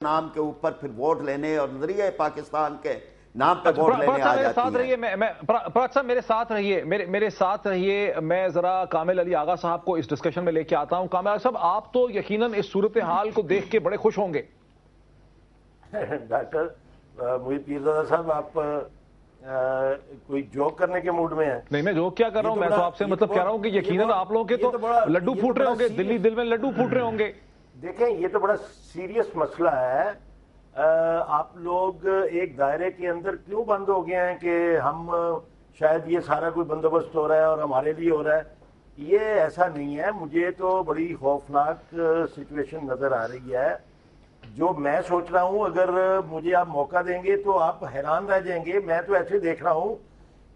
नाम के ऊपर फिर वोट लेने और नजरिया पाकिस्तान के नाम पे वोट लेने आ जाती है। पराग साहब मेरे साथ रहिए, मेरे साथ रहिए। मैं जरा कामिल अली आगा साहब को इस डिस्कशन में लेके आता हूं। कामिल साहब, आप तो यकीनन इस सूरत हाल को देख के बड़े खुश होंगे। डॉक्टर मुझे पीरज़ादा साहब, आप कोई जोक करने के मूड में हैं? नहीं, मैं जोक क्या कर रहा हूं, मैं तो आपसे मतलब कह रहा हूं कि यकीनन आप लोगों के तो लड्डू फूट रहे होंगे, दिल्ली दिल में लड्डू फूट रहे होंगे। देखें, ये तो बड़ा सीरियस मसला है। आप लोग एक दायरे के अंदर क्यों बंद हो गए हैं कि हम शायद ये सारा कोई बंदोबस्त हो रहा है और हमारे लिए हो रहा है। ये ऐसा नहीं है। मुझे तो बड़ी खौफनाक सिचुएशन नज़र आ रही है। जो मैं सोच रहा हूँ, अगर मुझे आप मौका देंगे तो आप हैरान रह जाएंगे। मैं तो ऐसे देख रहा हूँ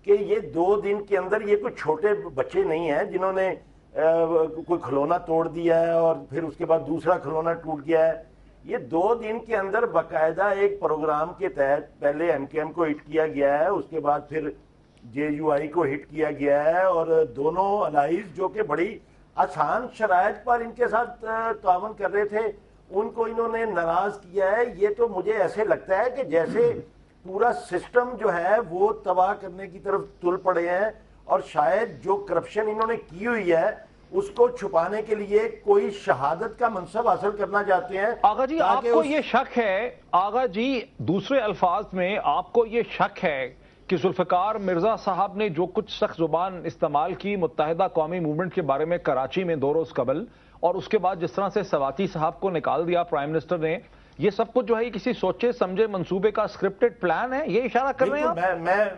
कि ये 2 दिन के अंदर ये कोई छोटे बच्चे नहीं हैं जिन्होंने कोई खिलौना तोड़ दिया है और फिर उसके बाद दूसरा खिलौना टूट गया है। ये 2 दिन के अंदर बाकायदा एक प्रोग्राम के तहत पहले एमकेएम को हिट किया गया है, उसके बाद फिर जेयूआई को हिट किया गया है, और दोनों अलाइज जो कि बड़ी आसान शराइत पर इनके साथ तावन कर रहे थे, उनको इन्होंने नाराज किया है। ये तो मुझे ऐसे लगता है कि जैसे पूरा सिस्टम जो है वो तबाह करने की तरफ तुल पड़े हैं, और शायद जो करप्शन इन्होंने की हुई है उसको छुपाने के लिए कोई शहादत का मनसब हासिल करना चाहते हैं। आगा जी, आपको ये शक है, आगा जी दूसरे अल्फाज में आपको ये शक है कि जुल्फिकार मिर्जा साहब ने जो कुछ सख्त जुबान इस्तेमाल की मुत्तहिदा कौमी मूवमेंट के बारे में कराची में 2 रोज कबल, और उसके बाद जिस तरह से सवाती साहब को निकाल दिया प्राइम मिनिस्टर ने, ये सब कुछ जो है किसी सोचे समझे मंसूबे का स्क्रिप्टेड प्लान है, ये इशारा कर रहे हैं?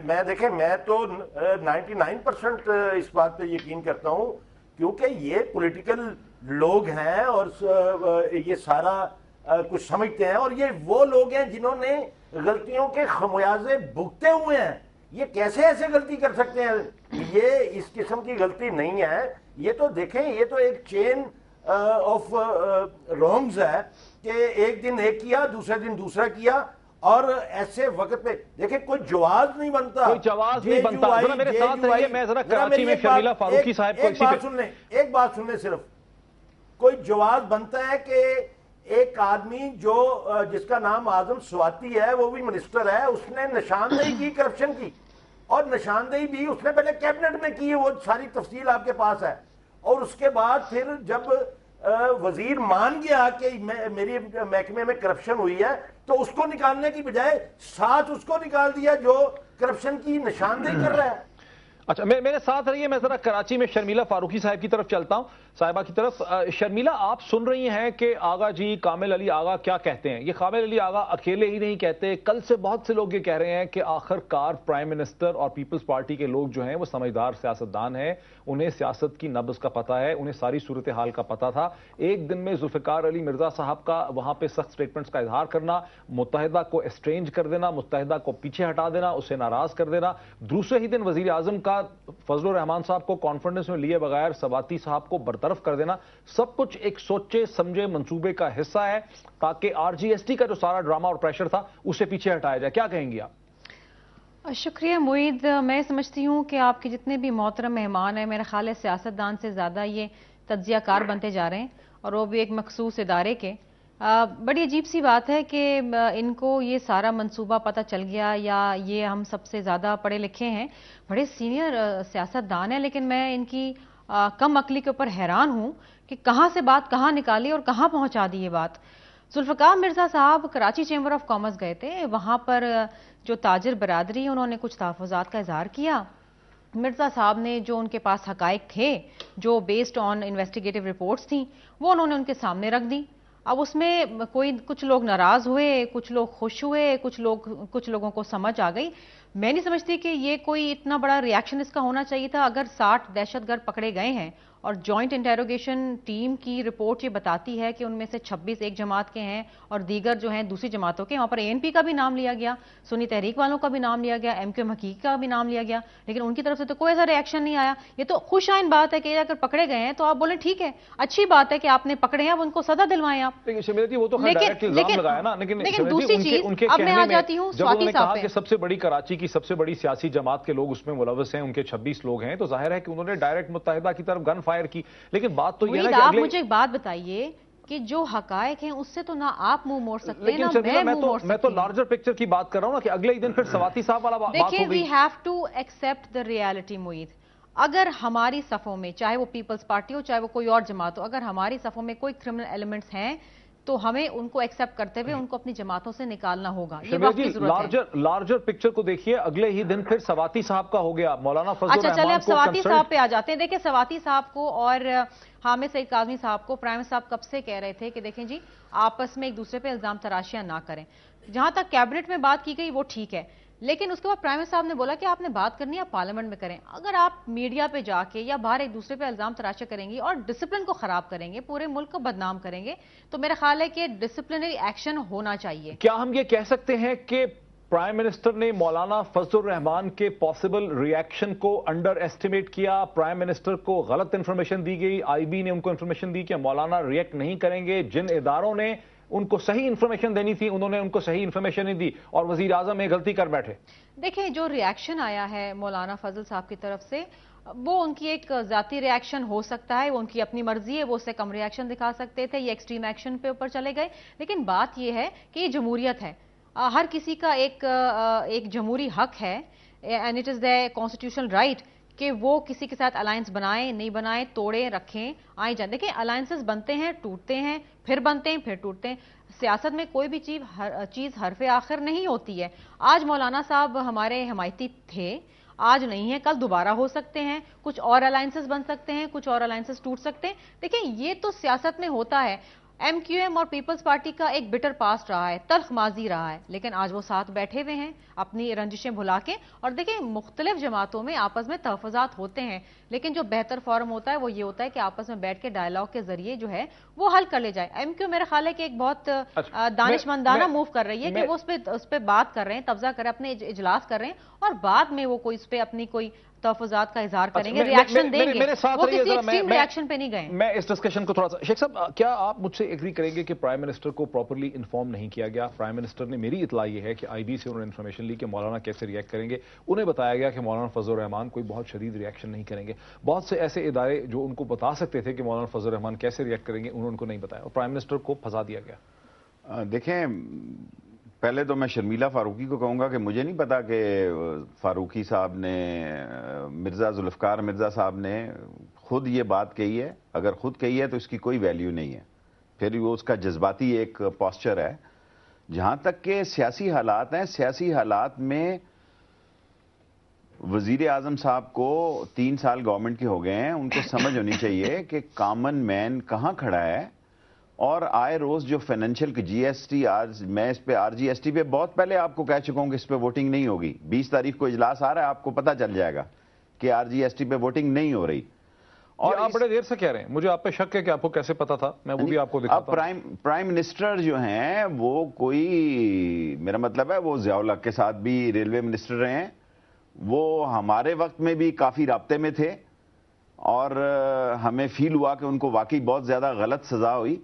मैं देखें, मैं तो 99% इस बात पे यकीन करता हूं, क्योंकि ये पॉलिटिकल लोग हैं और ये सारा कुछ समझते हैं, और ये वो लोग हैं जिन्होंने गलतियों के खमियाजे भुगते हुए हैं। ये कैसे ऐसे गलती कर सकते हैं? ये इस किस्म की गलती नहीं है। ये तो देखें, ये तो एक चेन ऑफ रॉन्ग्स है कि एक दिन एक किया, दूसरे दिन दूसरा किया, और ऐसे वक्त पे देखें कोई जवाब नहीं बनता। कोई जवाब नहीं बनता। जरा मेरे साथ रहिए, मैं जरा कराची में शर्मिला फारूकी साहब को एक बात सुन ले सिर्फ। कोई जवाब बनता है कि एक आदमी जो जिसका नाम आजम स्वाति है, वो भी मिनिस्टर है, उसने निशानदेही की करप्शन की, और निशानदेही भी उसने पहले कैबिनेट में की है, वो सारी तफसील आपके पास है। और उसके बाद फिर जब वजीर मान गया कि मेरी महकमे में करप्शन हुई है, तो उसको निकालने की बजाय साथ उसको निकाल दिया जो करप्शन की निशानदेही कर रहा है। अच्छा, मेरे साथ रहिए, मैं जरा कराची में शर्मिला फारूकी साहब की तरफ चलता हूं, साहिबा की तरफ। शर्मिला, आप सुन रही हैं कि आगा जी कामिल अली आगा क्या कहते हैं। ये कामिल अली आगा अकेले ही नहीं कहते, कल से बहुत से लोग ये कह रहे हैं कि आखिरकार प्राइम मिनिस्टर और पीपल्स पार्टी के लोग जो हैं वो समझदार सियासतदान हैं, उन्हें सियासत की नब्ज का पता है, उन्हें सारी सूरत हाल का पता था। एक दिन में जुल्फिकार अली मिर्जा साहब का वहां पर सख्त स्टेटमेंट्स का इजहार करना, मुत्तहिदा को एस्ट्रेंज कर देना, मुत्तहिदा को पीछे हटा देना, उसे नाराज कर देना, दूसरे ही दिन वजीर आजम का फजलुर रहमान साहब को कॉन्फ्रेंस में लिए बगैर सवाती साहब को बरतरफ कर देना, सब कुछ एक सोचे समझे मंसूबे का हिस्सा है ताकि आरजीएसटी का जो सारा ड्रामा और प्रेशर था उसे पीछे हटाया जाए। क्या कहेंगी आप? शुक्रिया मुईद। मैं समझती हूँ कि आपके जितने भी मोहतरम मेहमान हैं, मेरा ख्याल है सियासतदान से ज़्यादा ये तज्जियाकार बनते जा रहे हैं, और वो भी एक मखसूस इदारे के। बड़ी अजीब सी बात है कि इनको ये सारा मंसूबा पता चल गया, या ये हम सबसे ज़्यादा पढ़े लिखे हैं, बड़े सीनियर सियासतदान हैं, लेकिन मैं इनकी कम अकली के ऊपर हैरान हूँ कि कहाँ से बात कहाँ निकाली और कहाँ पहुँचा दी ये बात। जुल्फिकार मिर्जा साहब कराची चैम्बर ऑफ कॉमर्स गए थे, वहाँ पर जो ताजिर बरादरी है उन्होंने कुछ तहफ़्फ़ुज़ात का इजहार किया। मिर्जा साहब ने जो उनके पास हकाइक थे, जो बेस्ड ऑन इन्वेस्टिगेटिव रिपोर्ट्स थी, वो उन्होंने उनके सामने रख दी। अब उसमें कुछ लोग नाराज हुए, कुछ लोग खुश हुए, कुछ लोगों को समझ आ गई। मैं नहीं समझती कि ये कोई इतना बड़ा रिएक्शन इसका होना चाहिए था। अगर 60 दहशतगर्द पकड़े गए हैं और जॉइंट इंटेरोगेशन टीम की रिपोर्ट ये बताती है कि उनमें से 26 एक जमात के हैं और दीगर जो हैं दूसरी जमातों के, वहाँ पर एएनपी का भी नाम लिया गया, सुन्नी तहरीक वालों का भी नाम लिया गया, एमक्यूएम हकीकी का भी नाम लिया गया, लेकिन उनकी तरफ से तो कोई ऐसा रिएक्शन नहीं आया। ये तो खुशाइन बात है कि अगर पकड़े गए हैं तो आप बोले ठीक है, अच्छी बात है कि आपने पकड़े हैं, अब उनको सजा दिलवाएं आप। लेकिन दूसरी चीज, अब मैं आ जाती हूँ स्वाति साहब पे। सबसे बड़ी कराची की सबसे बड़ी सियासी जमात के लोग उसमें मुलव्वस हैं, उनके 26 लोग हैं, तो जाहिर है कि उन्होंने डायरेक्ट मुत्तहिदा की तरफ गन फायर की। लेकिन बात तो ये है कि आप मुझे एक बात बताइए, کہ جو حقائق ہیں اس سے تو نہ آپ منہ موڑ سکتے ہیں لیکن نہ میں منہ موڑ سکتی ہوں. میں تو لارجر پکچر کی بات کر رہا ہوں نا کہ اگلے ہی دن پھر سواتی صاحب والا بات ہو گئی. دیکھیں we have to accept the reality Moeed. اگر ہماری صفوں میں چاہے وہ پیپلز پارٹی ہو چاہے وہ کوئی اور جماعت ہو، اگر ہماری صفوں میں کوئی کرمنل ایلیمنٹس ہیں تو ہمیں ان کو ایکسپٹ کرتے ہوئے ان کو اپنی جماعتوں سے نکالنا ہوگا. یہ وقت کی ضرورت ہے. لارجر پکچر کو دیکھیے، اگلے ہی دن پھر سواتی صاحب کا ہو گیا. مولانا فضل الرحمان اچھا چلے اب سواتی صاحب پہ آ جاتے ہیں. دیکھیں سواتی صاحب کو اور حامد سعید کاظمی صاحب کو پرائم صاحب کب سے کہہ رہے تھے کہ دیکھیں جی آپس میں ایک دوسرے پہ الزام تراشیاں نہ کریں. جہاں تک کیبنٹ میں بات کی گئی وہ ٹھیک ہے، لیکن اس کے بعد پرائم صاحب نے بولا کہ آپ نے بات کرنی ہے آپ پارلیمنٹ میں کریں. اگر آپ میڈیا پہ جا کے یا باہر ایک دوسرے پہ الزام تراشیاں کریں گی اور ڈسپلن کو خراب کریں گے، پورے ملک کو بدنام کریں گے، تو میرا خیال ہے کہ ڈسپلنری ایکشن ہونا چاہیے. کیا ہم یہ کہہ سکتے ہیں کہ پرائم منسٹر نے مولانا فضل الرحمان کے پاسبل ری ایکشن کو انڈر ایسٹیمیٹ کیا؟ پرائم منسٹر کو غلط انفارمیشن دی گئی، آئی بی نے ان کو انفارمیشن دی کہ مولانا ری ایکٹ نہیں کریں گے. جن اداروں نے ان کو صحیح انفارمیشن دینی تھی انہوں نے ان کو صحیح انفارمیشن نہیں دی اور وزیر اعظم میں غلطی کر بیٹھے. دیکھیں جو ری ایکشن آیا ہے مولانا فضل صاحب کی طرف سے وہ ان کی ایک ذاتی ری ایکشن ہو سکتا ہے، وہ ان کی اپنی مرضی ہے، وہ اس سے کم ری ایکشن دکھا سکتے تھے، یہ ایکسٹریم ایکشن پہ اوپر چلے گئے. لیکن بات یہ ہے کہ یہ جمہوریت ہے، ہر کسی کا ایک جمہوری حق ہے and it is the constitutional right کہ وہ کسی کے ساتھ الائنس بنائیں نہیں بنائیں، توڑیں رکھیں آئیں جائیں. دیکھیں الائنسز بنتے ہیں ٹوٹتے ہیں پھر بنتے ہیں پھر ٹوٹتے ہیں. سیاست میں کوئی بھی چیز حرف آخر نہیں ہوتی ہے. آج مولانا صاحب ہمارے حمایتی تھے، آج نہیں ہے، کل دوبارہ ہو سکتے ہیں، کچھ اور الائنسز بن سکتے ہیں، کچھ اور الائنسز ٹوٹ سکتے ہیں. دیکھیں یہ تو سیاست میں ہوتا ہے. ایم کیو ایم اور پیپلز پارٹی کا ایک بٹر پاسٹ رہا ہے، تلخ ماضی رہا ہے، لیکن آج وہ ساتھ بیٹھے ہوئے ہیں اپنی رنجشیں بھلا کے. اور دیکھیں مختلف جماعتوں میں آپس میں تحفظات ہوتے ہیں، لیکن جو بہتر فورم ہوتا ہے وہ یہ ہوتا ہے کہ آپس میں بیٹھ کے ڈائیلاگ کے ذریعے جو ہے وہ حل کر لے جائے. ایم کیو میرا خیال ہے کہ ایک بہت دانشمندانہ موو کر رہی ہے کہ وہ اس پہ بات کر رہے ہیں، تبصرہ کر رہے ہیں، اپنے اجلاس کر رہے ہیں اور بعد میں وہ کوئی اس پہ اپنی کوئی تحفظات کا اظہار کریں گے، ری ایکشن دیں گے. وہ کسی ایکسٹریم ری ایکشن پہ نہیں گئے. میں اس ڈسکشن کو تھوڑا سا شیخ صاحب کیا آپ مجھ سے ایگری کریں گے کہ پرائم منسٹر کو پراپرلی انفارم نہیں کیا گیا؟ پرائم منسٹر نے، میری اطلاع یہ ہے کہ آئی بی سے انہوں نے انفارمیشن لی کہ مولانا کیسے ری ایکٹ کریں گے. انہیں بتایا گیا کہ مولانا فضل الرحمان کوئی بہت شدید ری ایکشن نہیں کریں گے. بہت سے ایسے ادارے جو ان کو بتا سکتے تھے کہ مولانا فضل الرحمان کیسے ری ایکٹ کریں گے انہوں نے ان کو نہیں بتایا اور پرائم منسٹر کو پھنسا دیا گیا. دیکھیں پہلے تو میں شرمیلہ فاروقی کو کہوں گا کہ مجھے نہیں پتا کہ فاروقی صاحب نے، مرزا ذوالفقار مرزا صاحب نے خود یہ بات کہی ہے. اگر خود کہی ہے تو اس کی کوئی ویلیو نہیں ہے، پھر وہ اس کا جذباتی ایک پوسچر ہے. جہاں تک کہ سیاسی حالات ہیں، سیاسی حالات میں وزیر اعظم صاحب کو 3 سال گورنمنٹ کے ہو گئے ہیں، ان کو سمجھ ہونی چاہیے کہ کامن مین کہاں کھڑا ہے. اور آئے روز جو فائنینشیل جی ایس ٹی، آج میں اس پہ آر جی ایس ٹی پہ بہت پہلے آپ کو کہہ چکا ہوں کہ اس پہ ووٹنگ نہیں ہوگی. 20 تاریخ کو اجلاس آ رہا ہے، آپ کو پتہ چل جائے گا کہ آر جی ایس ٹی پہ ووٹنگ نہیں ہو رہی. اور آپ بڑے دیر سے کہہ رہے ہیں، مجھے آپ پہ شک ہے کہ آپ کو کیسے پتا تھا. میں وہ بھی آپ کو دکھاتا ہوں. اب پرائم منسٹر جو ہیں وہ کوئی، میرا مطلب ہے وہ ضیاء الحق کے ساتھ بھی ریلوے منسٹر رہے ہیں، وہ ہمارے وقت میں بھی کافی رابطے میں تھے اور ہمیں فیل ہوا کہ ان کو واقعی بہت زیادہ غلط سزا ہوئی.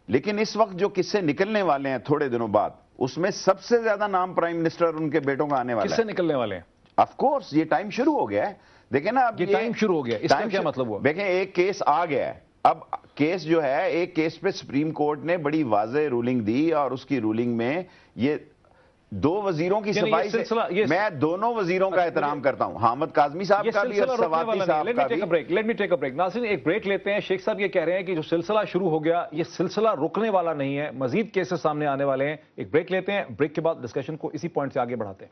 لیکن اس وقت جو قصے نکلنے والے ہیں تھوڑے دنوں بعد، اس میں سب سے زیادہ نام پرائم منسٹر اور ان کے بیٹوں کا آنے والا ہے. کس سے نکلنے والے ہیں؟ آف کورس یہ ٹائم شروع ہو گیا ہے. دیکھیں نا اب یہ ٹائم شروع ہو گیا، اس کا کیا مطلب ہوا؟ دیکھیں ایک کیس آ گیا ہے. اب کیس جو ہے، ایک کیس پہ سپریم کورٹ نے بڑی واضح رولنگ دی اور اس کی رولنگ میں یہ 2 وزیروں کی صفائی سے میں دونوں وزیروں کا احترام کرتا ہوں، حامد کاظمی صاحب کا بھی اور سواتی صاحب کا بھی. Let me take a break. ناظرین ایک بریک لیتے ہیں. شیخ صاحب یہ کہہ رہے ہیں کہ جو سلسلہ شروع ہو گیا یہ سلسلہ رکنے والا نہیں ہے، مزید کیسز سامنے آنے والے ہیں. ایک بریک لیتے ہیں، بریک کے بعد ڈسکشن کو اسی پوائنٹ سے آگے بڑھاتے ہیں.